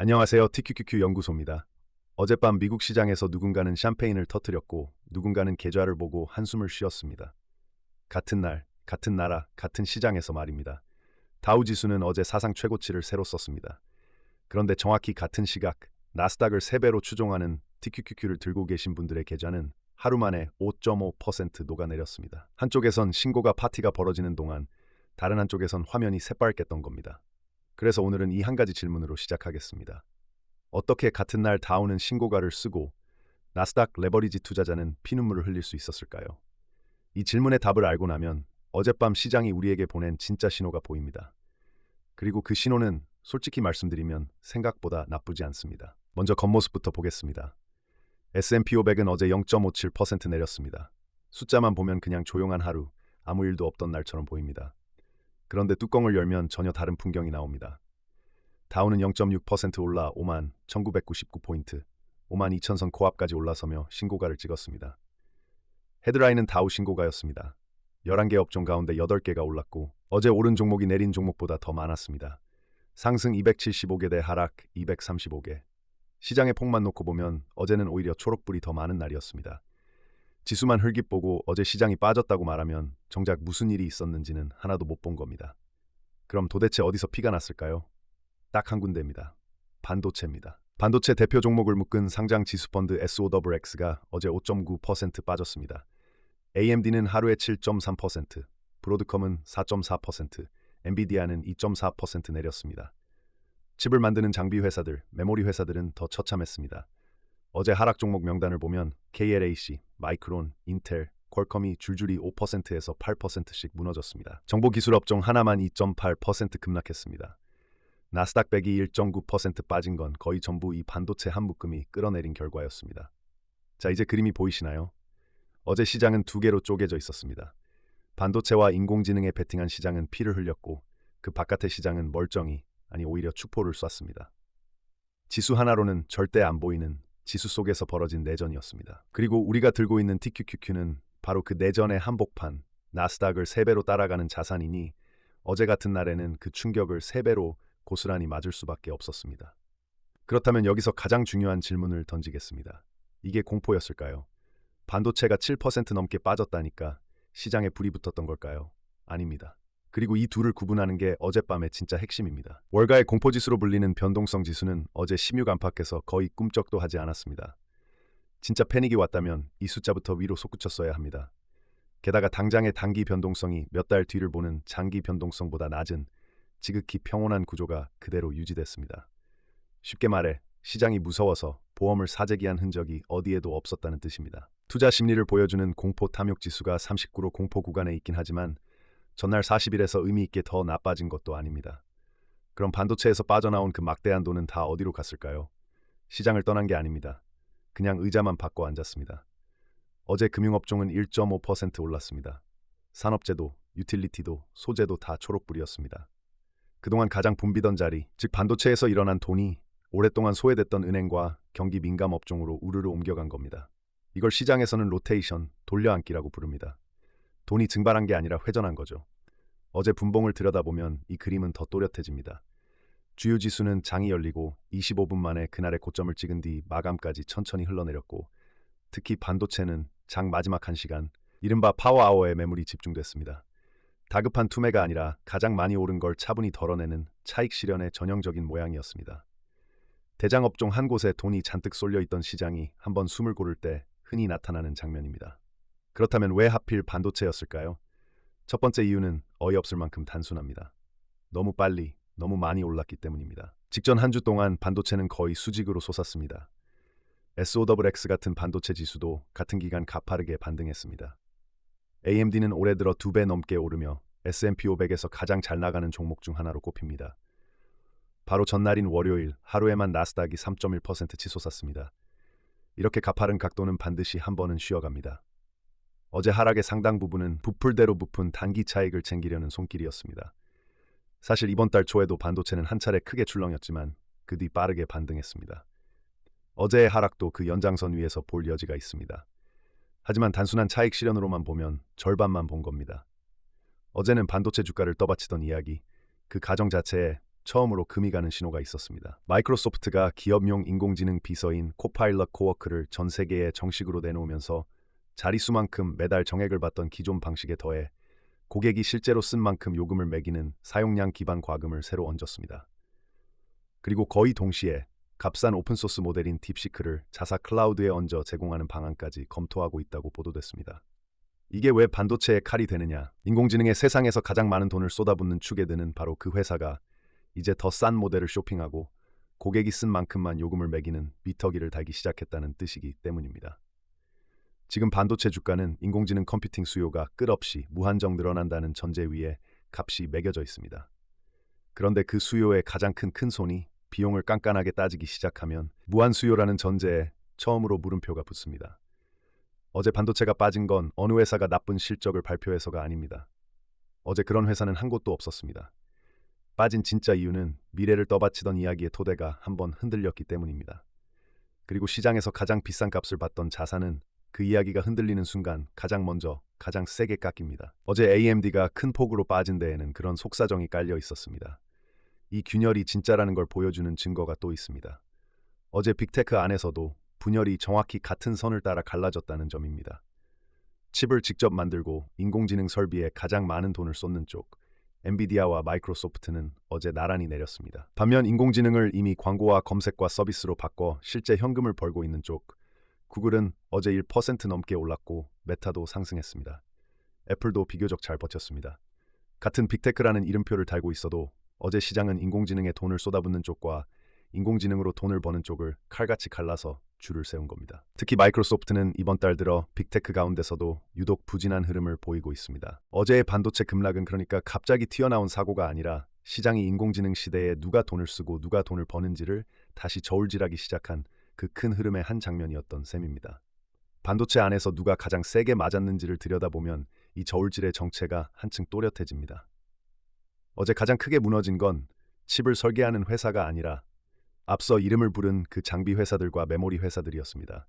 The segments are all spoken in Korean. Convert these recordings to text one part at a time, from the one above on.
안녕하세요. TQQQ 연구소입니다. 어젯밤 미국 시장에서 누군가는 샴페인을 터뜨렸고 누군가는 계좌를 보고 한숨을 쉬었습니다. 같은 날, 같은 나라, 같은 시장에서 말입니다. 다우 지수는 어제 사상 최고치를 새로 썼습니다. 그런데 정확히 같은 시각, 나스닥을 3배로 추종하는 TQQQ를 들고 계신 분들의 계좌는 하루 만에 5.5% 녹아내렸습니다. 한쪽에선 신고가 파티가 벌어지는 동안 다른 한쪽에선 화면이 새빨갰던 겁니다. 그래서 오늘은 이 한 가지 질문으로 시작하겠습니다. 어떻게 같은 날 다우는 신고가를 쓰고 나스닥 레버리지 투자자는 피눈물을 흘릴 수 있었을까요? 이 질문의 답을 알고 나면 어젯밤 시장이 우리에게 보낸 진짜 신호가 보입니다. 그리고 그 신호는 솔직히 말씀드리면 생각보다 나쁘지 않습니다. 먼저 겉모습부터 보겠습니다. S&P 500은 어제 0.57% 내렸습니다. 숫자만 보면 그냥 조용한 하루, 아무 일도 없던 날처럼 보입니다. 그런데 뚜껑을 열면 전혀 다른 풍경이 나옵니다. 다우는 0.6% 올라 5만 1999포인트, 5만 2000선 코앞까지 올라서며 신고가를 찍었습니다. 헤드라인은 다우 신고가였습니다. 11개 업종 가운데 8개가 올랐고 어제 오른 종목이 내린 종목보다 더 많았습니다. 상승 275개 대 하락 235개. 시장의 폭만 놓고 보면 어제는 오히려 초록불이 더 많은 날이었습니다. 지수만 흘깃 보고 어제 시장이 빠졌다고 말하면 정작 무슨 일이 있었는지는 하나도 못 본 겁니다. 그럼 도대체 어디서 피가 났을까요? 딱 한 군데입니다. 반도체입니다. 반도체 대표 종목을 묶은 상장 지수펀드 SOXX가 어제 5.9% 빠졌습니다. AMD는 하루에 7.3%, 브로드컴은 4.4%, 엔비디아는 2.4% 내렸습니다. 칩을 만드는 장비 회사들, 메모리 회사들은 더 처참했습니다. 어제 하락 종목 명단을 보면 KLAC, 마이크론, 인텔, 퀄컴이 줄줄이 5%에서 8%씩 무너졌습니다. 정보기술 업종 하나만 2.8% 급락했습니다. 나스닥 100이 1.9% 빠진 건 거의 전부 이 반도체 한 묶음이 끌어내린 결과였습니다. 자, 이제 그림이 보이시나요? 어제 시장은 두 개로 쪼개져 있었습니다. 반도체와 인공지능에 베팅한 시장은 피를 흘렸고 그 바깥의 시장은 멀쩡히, 아니 오히려 축포를 쐈습니다. 지수 하나로는 절대 안 보이는 지수 속에서 벌어진 내전이었습니다. 그리고 우리가 들고 있는 TQQQ는 바로 그 내전의 한복판, 나스닥을 3배로 따라가는 자산이니 어제 같은 날에는 그 충격을 3배로 고스란히 맞을 수밖에 없었습니다. 그렇다면 여기서 가장 중요한 질문을 던지겠습니다. 이게 공포였을까요? 반도체가 7% 넘게 빠졌다니까 시장에 불이 붙었던 걸까요? 아닙니다. 그리고 이 둘을 구분하는 게 어젯밤의 진짜 핵심입니다. 월가의 공포지수로 불리는 변동성 지수는 어제 16 안팎에서 거의 꿈쩍도 하지 않았습니다. 진짜 패닉이 왔다면 이 숫자부터 위로 솟구쳤어야 합니다. 게다가 당장의 단기 변동성이 몇 달 뒤를 보는 장기 변동성보다 낮은 지극히 평온한 구조가 그대로 유지됐습니다. 쉽게 말해 시장이 무서워서 보험을 사재기한 흔적이 어디에도 없었다는 뜻입니다. 투자 심리를 보여주는 공포 탐욕 지수가 39로 공포 구간에 있긴 하지만 전날 40일에서 의미 있게 더 나빠진 것도 아닙니다. 그럼 반도체에서 빠져나온 그 막대한 돈은 다 어디로 갔을까요? 시장을 떠난 게 아닙니다. 그냥 의자만 바꿔 앉았습니다. 어제 금융업종은 1.5% 올랐습니다. 산업재도, 유틸리티도, 소재도 다 초록불이었습니다. 그동안 가장 붐비던 자리, 즉 반도체에서 일어난 돈이 오랫동안 소외됐던 은행과 경기 민감 업종으로 우르르 옮겨간 겁니다. 이걸 시장에서는 로테이션, 돌려앉기라고 부릅니다. 돈이 증발한 게 아니라 회전한 거죠. 어제 분봉을 들여다보면 이 그림은 더 또렷해집니다. 주요 지수는 장이 열리고 25분 만에 그날의 고점을 찍은 뒤 마감까지 천천히 흘러내렸고 특히 반도체는 장 마지막 1시간, 이른바 파워아워에 매물이 집중됐습니다. 다급한 투매가 아니라 가장 많이 오른 걸 차분히 덜어내는 차익 실현의 전형적인 모양이었습니다. 대장 업종 한 곳에 돈이 잔뜩 쏠려있던 시장이 한번 숨을 고를 때 흔히 나타나는 장면입니다. 그렇다면 왜 하필 반도체였을까요? 첫 번째 이유는 어이없을 만큼 단순합니다. 너무 빨리, 너무 많이 올랐기 때문입니다. 직전 한 주 동안 반도체는 거의 수직으로 솟았습니다. SOXX 같은 반도체 지수도 같은 기간 가파르게 반등했습니다. AMD는 올해 들어 2배 넘게 오르며 S&P 500에서 가장 잘 나가는 종목 중 하나로 꼽힙니다. 바로 전날인 월요일 하루에만 나스닥이 3.1% 치솟았습니다. 이렇게 가파른 각도는 반드시 한 번은 쉬어갑니다. 어제 하락의 상당 부분은 부풀대로 부푼 단기 차익을 챙기려는 손길이었습니다. 사실 이번 달 초에도 반도체는 한 차례 크게 출렁였지만 그 뒤 빠르게 반등했습니다. 어제의 하락도 그 연장선 위에서 볼 여지가 있습니다. 하지만 단순한 차익 실현으로만 보면 절반만 본 겁니다. 어제는 반도체 주가를 떠받치던 이야기, 그 가정 자체에 처음으로 금이 가는 신호가 있었습니다. 마이크로소프트가 기업용 인공지능 비서인 코파일럿 코워크를 전 세계에 정식으로 내놓으면서 자릿수만큼 매달 정액을 받던 기존 방식에 더해 고객이 실제로 쓴 만큼 요금을 매기는 사용량 기반 과금을 새로 얹었습니다. 그리고 거의 동시에 값싼 오픈소스 모델인 딥시크를 자사 클라우드에 얹어 제공하는 방안까지 검토하고 있다고 보도됐습니다. 이게 왜 반도체의 칼이 되느냐? 인공지능의 세상에서 가장 많은 돈을 쏟아붓는 축에 드는 바로 그 회사가 이제 더 싼 모델을 쇼핑하고 고객이 쓴 만큼만 요금을 매기는 미터기를 달기 시작했다는 뜻이기 때문입니다. 지금 반도체 주가는 인공지능 컴퓨팅 수요가 끝없이 무한정 늘어난다는 전제 위에 값이 매겨져 있습니다. 그런데 그 수요의 가장 큰 손이 비용을 깐깐하게 따지기 시작하면 무한 수요라는 전제에 처음으로 물음표가 붙습니다. 어제 반도체가 빠진 건 어느 회사가 나쁜 실적을 발표해서가 아닙니다. 어제 그런 회사는 한 곳도 없었습니다. 빠진 진짜 이유는 미래를 떠받치던 이야기의 토대가 한번 흔들렸기 때문입니다. 그리고 시장에서 가장 비싼 값을 받던 자산은 그 이야기가 흔들리는 순간 가장 먼저 가장 세게 깎입니다. 어제 AMD가 큰 폭으로 빠진 데에는 그런 속사정이 깔려 있었습니다. 이 균열이 진짜라는 걸 보여주는 증거가 또 있습니다. 어제 빅테크 안에서도 분열이 정확히 같은 선을 따라 갈라졌다는 점입니다. 칩을 직접 만들고 인공지능 설비에 가장 많은 돈을 쏟는 쪽, 엔비디아와 마이크로소프트는 어제 나란히 내렸습니다. 반면 인공지능을 이미 광고와 검색과 서비스로 바꿔 실제 현금을 벌고 있는 쪽, 구글은 어제 1% 넘게 올랐고 메타도 상승했습니다. 애플도 비교적 잘 버텼습니다. 같은 빅테크라는 이름표를 달고 있어도 어제 시장은 인공지능에 돈을 쏟아붓는 쪽과 인공지능으로 돈을 버는 쪽을 칼같이 갈라서 줄을 세운 겁니다. 특히 마이크로소프트는 이번 달 들어 빅테크 가운데서도 유독 부진한 흐름을 보이고 있습니다. 어제의 반도체 급락은 그러니까 갑자기 튀어나온 사고가 아니라 시장이 인공지능 시대에 누가 돈을 쓰고 누가 돈을 버는지를 다시 저울질하기 시작한 그 큰 흐름의 한 장면이었던 셈입니다. 반도체 안에서 누가 가장 세게 맞았는지를 들여다보면 이 저울질의 정체가 한층 또렷해집니다. 어제 가장 크게 무너진 건 칩을 설계하는 회사가 아니라 앞서 이름을 부른 그 장비 회사들과 메모리 회사들이었습니다.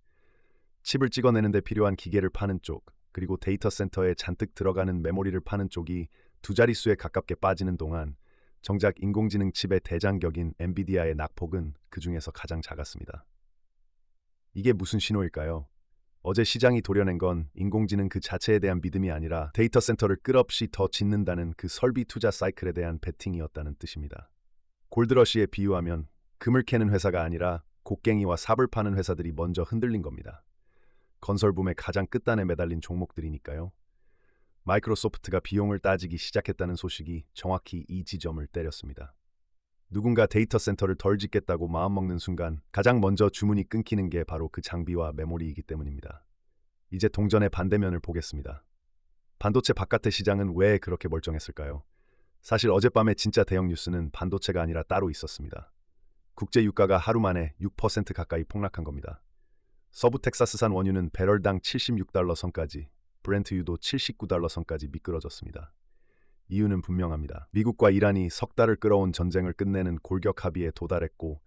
칩을 찍어내는 데 필요한 기계를 파는 쪽, 그리고 데이터 센터에 잔뜩 들어가는 메모리를 파는 쪽이 두 자릿수에 가깝게 빠지는 동안 정작 인공지능 칩의 대장격인 엔비디아의 낙폭은 그 중에서 가장 작았습니다. 이게 무슨 신호일까요? 어제 시장이 도려낸 건 인공지능 그 자체에 대한 믿음이 아니라 데이터 센터를 끝없이 더 짓는다는 그 설비 투자 사이클에 대한 베팅이었다는 뜻입니다. 골드러시에 비유하면 금을 캐는 회사가 아니라 곡괭이와 삽을 파는 회사들이 먼저 흔들린 겁니다. 건설붐의 가장 끝단에 매달린 종목들이니까요. 마이크로소프트가 비용을 따지기 시작했다는 소식이 정확히 이 지점을 때렸습니다. 누군가 데이터 센터를 덜 짓겠다고 마음먹는 순간 가장 먼저 주문이 끊기는 게 바로 그 장비와 메모리이기 때문입니다. 이제 동전의 반대면을 보겠습니다. 반도체 바깥의 시장은 왜 그렇게 멀쩡했을까요? 사실 어젯밤의 진짜 대형 뉴스는 반도체가 아니라 따로 있었습니다. 국제 유가가 하루 만에 6% 가까이 폭락한 겁니다. 서부 텍사스산 원유는 배럴당 76달러 선까지, 브렌트유도 79달러 선까지 미끄러졌습니다. 이유는 분명합니다. 미국과 이란이 석 달을 끌어온 전쟁을 끝내는 골격 합의에 도달했고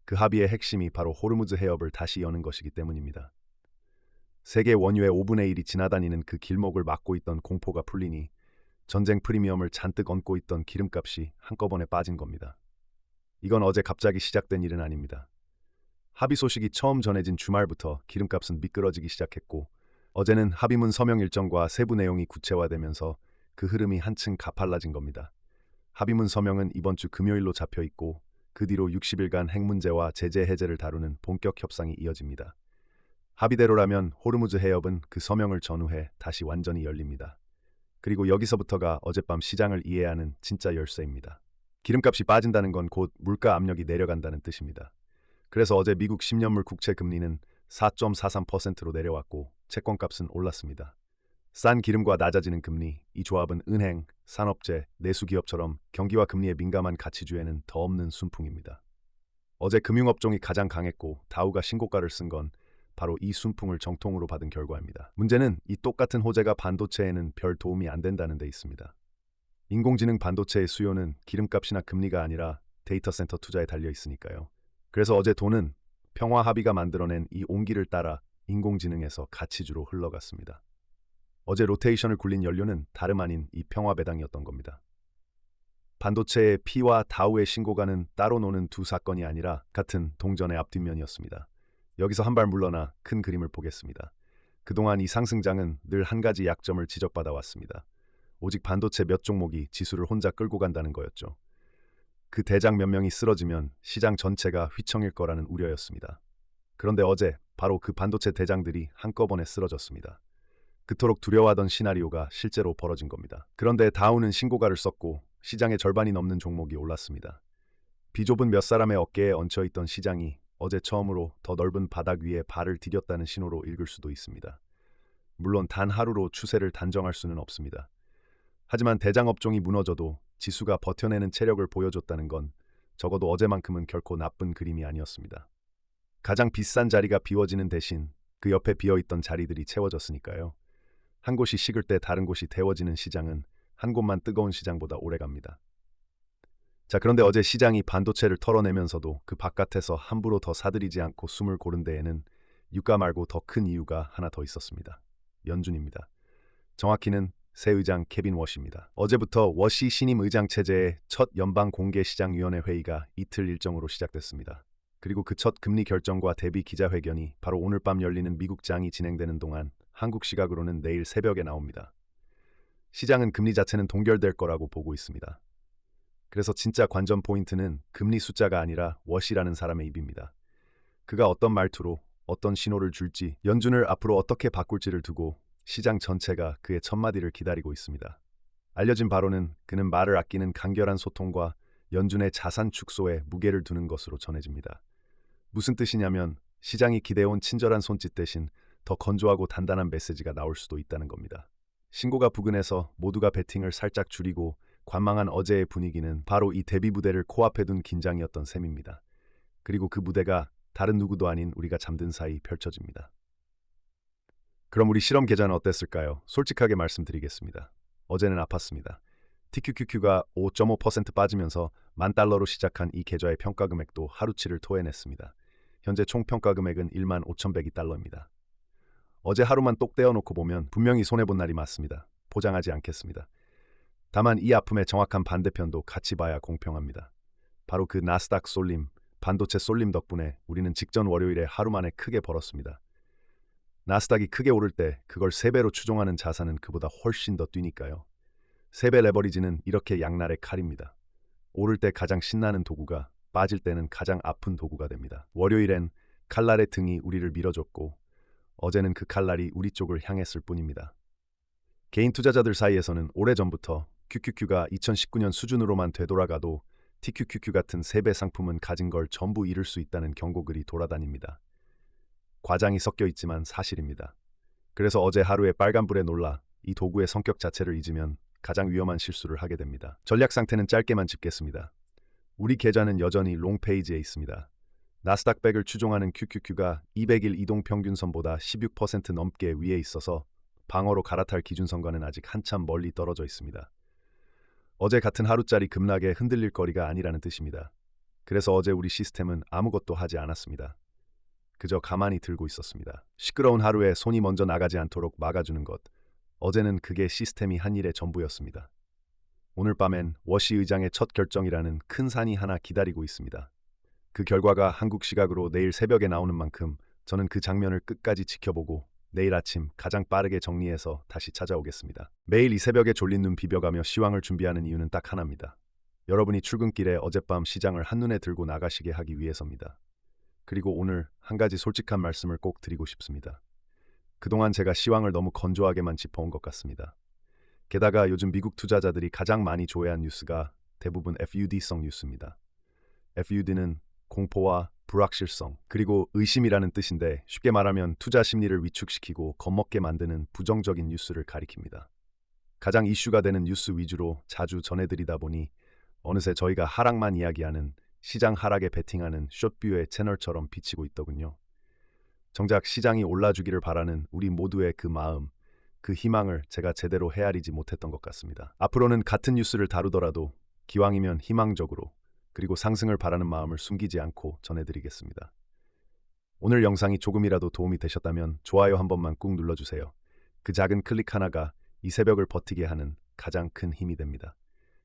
그 합의의 핵심이 바로 호르무즈 해협을 다시 여는 것이기 때문입니다. 세계 원유의 5분의 1이 지나다니는 그 길목을 막고 있던 공포가 풀리니 전쟁 프리미엄을 잔뜩 얹고 있던 기름값이 한꺼번에 빠진 겁니다. 이건 어제 갑자기 시작된 일은 아닙니다. 합의 소식이 처음 전해진 주말부터 기름값은 미끄러지기 시작했고 어제는 합의문 서명 일정과 세부 내용이 구체화되면서 그 흐름이 한층 가팔라진 겁니다. 합의문 서명은 이번 주 금요일로 잡혀 있고 그 뒤로 60일간 핵 문제와 제재 해제를 다루는 본격 협상이 이어집니다. 합의대로라면 호르무즈 해협은 그 서명을 전후해 다시 완전히 열립니다. 그리고 여기서부터가 어젯밤 시장을 이해하는 진짜 열쇠입니다. 기름값이 빠진다는 건 곧 물가 압력이 내려간다는 뜻입니다. 그래서 어제 미국 10년물 국채 금리는 4.43%로 내려왔고 채권값은 올랐습니다. 싼 기름과 낮아지는 금리, 이 조합은 은행, 산업재, 내수기업처럼 경기와 금리에 민감한 가치주에는 더 없는 순풍입니다. 어제 금융업종이 가장 강했고 다우가 신고가를 쓴 건 바로 이 순풍을 정통으로 받은 결과입니다. 문제는 이 똑같은 호재가 반도체에는 별 도움이 안 된다는 데 있습니다. 인공지능 반도체의 수요는 기름값이나 금리가 아니라 데이터 센터 투자에 달려 있으니까요. 그래서 어제 돈은 평화 합의가 만들어낸 이 온기를 따라 인공지능에서 가치주로 흘러갔습니다. 어제 로테이션을 굴린 연료는 다름 아닌 이 평화 배당이었던 겁니다. 반도체의 P와 다우의 신고가는 따로 노는 두 사건이 아니라 같은 동전의 앞뒷면이었습니다. 여기서 한 발 물러나 큰 그림을 보겠습니다. 그동안 이 상승장은 늘 한 가지 약점을 지적받아 왔습니다. 오직 반도체 몇 종목이 지수를 혼자 끌고 간다는 거였죠. 그 대장 몇 명이 쓰러지면 시장 전체가 휘청일 거라는 우려였습니다. 그런데 어제 바로 그 반도체 대장들이 한꺼번에 쓰러졌습니다. 그토록 두려워하던 시나리오가 실제로 벌어진 겁니다. 그런데 다우는 신고가를 썼고 시장의 절반이 넘는 종목이 올랐습니다. 비좁은 몇 사람의 어깨에 얹혀있던 시장이 어제 처음으로 더 넓은 바닥 위에 발을 디뎠다는 신호로 읽을 수도 있습니다. 물론 단 하루로 추세를 단정할 수는 없습니다. 하지만 대장 업종이 무너져도 지수가 버텨내는 체력을 보여줬다는 건 적어도 어제만큼은 결코 나쁜 그림이 아니었습니다. 가장 비싼 자리가 비워지는 대신 그 옆에 비어있던 자리들이 채워졌으니까요. 한 곳이 식을 때 다른 곳이 데워지는 시장은 한 곳만 뜨거운 시장보다 오래갑니다. 자, 그런데 어제 시장이 반도체를 털어내면서도 그 바깥에서 함부로 더 사들이지 않고 숨을 고른 데에는 유가 말고 더 큰 이유가 하나 더 있었습니다. 연준입니다. 정확히는 새 의장 케빈 워시입니다. 어제부터 워시 신임 의장 체제의 첫 연방공개시장위원회 회의가 이틀 일정으로 시작됐습니다. 그리고 그 첫 금리 결정과 대비 기자회견이 바로 오늘 밤 열리는 미국장이 진행되는 동안 한국 시각으로는 내일 새벽에 나옵니다. 시장은 금리 자체는 동결될 거라고 보고 있습니다. 그래서 진짜 관전 포인트는 금리 숫자가 아니라 워시라는 사람의 입입니다. 그가 어떤 말투로 어떤 신호를 줄지, 연준을 앞으로 어떻게 바꿀지를 두고 시장 전체가 그의 첫마디를 기다리고 있습니다. 알려진 바로는 그는 말을 아끼는 간결한 소통과 연준의 자산 축소에 무게를 두는 것으로 전해집니다. 무슨 뜻이냐면 시장이 기대해온 친절한 손짓 대신 더 건조하고 단단한 메시지가 나올 수도 있다는 겁니다. 신고가 부근해서 모두가 베팅을 살짝 줄이고 관망한 어제의 분위기는 바로 이 대비 무대를 코앞에 둔 긴장이었던 셈입니다. 그리고 그 무대가 다른 누구도 아닌 우리가 잠든 사이 펼쳐집니다. 그럼 우리 실험 계좌는 어땠을까요? 솔직하게 말씀드리겠습니다. 어제는 아팠습니다. TQQQ가 5.5% 빠지면서 $10,000로 시작한 이 계좌의 평가 금액도 하루치를 토해냈습니다. 현재 총 평가 금액은 15,102달러입니다. 어제 하루만 똑 떼어놓고 보면 분명히 손해본 날이 맞습니다. 포장하지 않겠습니다. 다만 이 아픔의 정확한 반대편도 같이 봐야 공평합니다. 바로 그 나스닥 쏠림, 반도체 쏠림 덕분에 우리는 직전 월요일에 하루 만에 크게 벌었습니다. 나스닥이 크게 오를 때 그걸 3배로 추종하는 자산은 그보다 훨씬 더 뛰니까요. 3배 레버리지는 이렇게 양날의 칼입니다. 오를 때 가장 신나는 도구가 빠질 때는 가장 아픈 도구가 됩니다. 월요일엔 칼날의 등이 우리를 밀어줬고 어제는 그 칼날이 우리 쪽을 향했을 뿐입니다. 개인 투자자들 사이에서는 오래전부터 QQQ가 2019년 수준으로만 되돌아가도 TQQQ 같은 3배 상품은 가진 걸 전부 잃을 수 있다는 경고글이 돌아다닙니다. 과장이 섞여 있지만 사실입니다. 그래서 어제 하루에 빨간불에 놀라 이 도구의 성격 자체를 잊으면 가장 위험한 실수를 하게 됩니다. 전략 상태는 짧게만 짚겠습니다. 우리 계좌는 여전히 롱페이지에 있습니다. 나스닥 100을 추종하는 QQQ가 200일 이동평균선보다 16% 넘게 위에 있어서 방어로 갈아탈 기준선과는 아직 한참 멀리 떨어져 있습니다. 어제 같은 하루짜리 급락에 흔들릴 거리가 아니라는 뜻입니다. 그래서 어제 우리 시스템은 아무것도 하지 않았습니다. 그저 가만히 들고 있었습니다. 시끄러운 하루에 손이 먼저 나가지 않도록 막아주는 것. 어제는 그게 시스템이 한 일의 전부였습니다. 오늘 밤엔 워시 의장의 첫 결정이라는 큰 산이 하나 기다리고 있습니다. 그 결과가 한국 시각으로 내일 새벽에 나오는 만큼 저는 그 장면을 끝까지 지켜보고 내일 아침 가장 빠르게 정리해서 다시 찾아오겠습니다. 매일 이 새벽에 졸린 눈 비벼가며 시황을 준비하는 이유는 딱 하나입니다. 여러분이 출근길에 어젯밤 시장을 한눈에 들고 나가시게 하기 위해서입니다. 그리고 오늘 한 가지 솔직한 말씀을 꼭 드리고 싶습니다. 그동안 제가 시황을 너무 건조하게만 짚어온 것 같습니다. 게다가 요즘 미국 투자자들이 가장 많이 조회한 뉴스가 대부분 FUD성 뉴스입니다. FUD는 공포와 불확실성, 그리고 의심이라는 뜻인데 쉽게 말하면 투자 심리를 위축시키고 겁먹게 만드는 부정적인 뉴스를 가리킵니다. 가장 이슈가 되는 뉴스 위주로 자주 전해드리다 보니 어느새 저희가 하락만 이야기하는 시장 하락에 베팅하는 숏뷰의 채널처럼 비치고 있더군요. 정작 시장이 올라주기를 바라는 우리 모두의 그 마음, 그 희망을 제가 제대로 헤아리지 못했던 것 같습니다. 앞으로는 같은 뉴스를 다루더라도 기왕이면 희망적으로 그리고 상승을 바라는 마음을 숨기지 않고 전해드리겠습니다. 오늘 영상이 조금이라도 도움이 되셨다면 좋아요 한 번만 꾹 눌러주세요. 그 작은 클릭 하나가 이 새벽을 버티게 하는 가장 큰 힘이 됩니다.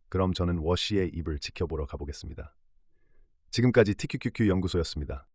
그럼 저는 워시의 입을 지켜보러 가보겠습니다. 지금까지 TQQQ 연구소였습니다.